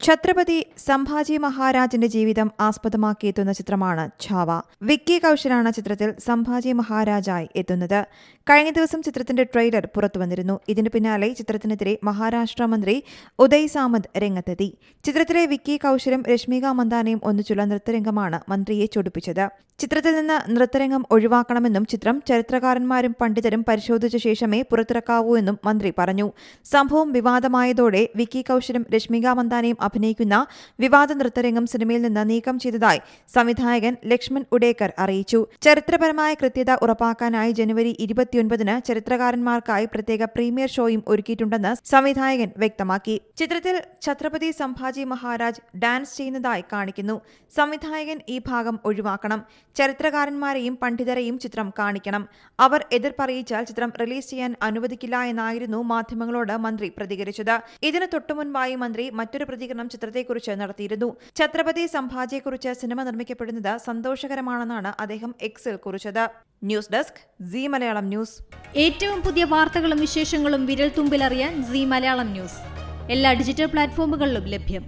ഛത്രപതി സംഭാജി മഹാരാജിന്റെ ജീവിതം ആസ്പദമാക്കിയെത്തുന്ന ചിത്രമാണ് ഛാവ. വിക്കി കൌശലാണ് ചിത്രത്തിൽ സംഭാജി മഹാരാജായി എത്തുന്നത്. കഴിഞ്ഞ ദിവസം ചിത്രത്തിന്റെ ട്രെയിലർ പുറത്തുവന്നിരുന്നു. ഇതിനു പിന്നാലെ ചിത്രത്തിനെതിരെ മഹാരാഷ്ട്ര മന്ത്രി ഉദയ് സാമന്ത് രംഗത്തെത്തി. ചിത്രത്തിലെ വിക്കി കൌശലും രശ്മിക മന്ദാനയും ഒന്നിച്ചുള്ള നൃത്തരംഗമാണ് മന്ത്രിയെ ചൊടിപ്പിച്ചത്. ചിത്രത്തിൽ നിന്ന് നൃത്തരംഗം ഒഴിവാക്കണമെന്നും ചിത്രം ചരിത്രകാരന്മാരും പണ്ഡിതരും പരിശോധിച്ച ശേഷമേ പുറത്തിറക്കാവൂ എന്നും മന്ത്രി പറഞ്ഞു. സംഭവം വിവാദമായതോടെ വിക്കി കൌശലും രശ്മിക മന്ദാനയും അഭിനയിക്കുന്ന വിവാദ നൃത്തരംഗം സിനിമയിൽ നിന്ന് നീക്കം ചെയ്തതായി സംവിധായകൻ ലക്ഷ്മൺ ഉഡേക്കർ അറിയിച്ചു. ചരിത്രപരമായ കൃത്യത ഉറപ്പാക്കാനായി ജനുവരി 29-ന് ചരിത്രകാരന്മാർക്കായി പ്രത്യേക പ്രീമിയർ ഷോയും ഒരുക്കിയിട്ടുണ്ടെന്ന് സംവിധായകൻ വ്യക്തമാക്കി. ചിത്രത്തിൽ ഛത്രപതി സംഭാജി മഹാരാജ് ഡാൻസ് ചെയ്യുന്നതായി കാണിക്കുന്നു. സംവിധായകൻ ഈ ഭാഗം ഒഴിവാക്കണം. ചരിത്രകാരന്മാരെയും പണ്ഡിതരെയും ചിത്രം കാണിക്കണം. അവർ എതിർപ്പറിയിച്ചാൽ ചിത്രം റിലീസ് ചെയ്യാൻ അനുവദിക്കില്ല എന്നായിരുന്നു മാധ്യമങ്ങളോട് മന്ത്രി പ്രതികരിച്ചത്. ഇതിന് തൊട്ടുമുൻപായി മന്ത്രി മറ്റൊരു പ്രതികരണം ചിത്രത്തെക്കുറിച്ച് നടത്തിയിരുന്നു. ഛത്രപതി സംഭാജിയെക്കുറിച്ച് സിനിമ നിർമ്മിക്കപ്പെടുന്നത് സന്തോഷകരമാണെന്നാണ് അദ്ദേഹം എക്സിൽ കുറിച്ചത്. News desk Zee Malayalam news. ഏറ്റവും പുതിയ വാർത്തകളും വിശേഷങ്ങളും വിരൽ തുമ്പിലറിയാൻ സീ മലയാളം ന്യൂസ് എല്ലാ ഡിജിറ്റൽ പ്ലാറ്റ്ഫോമുകളിലും ലഭ്യം.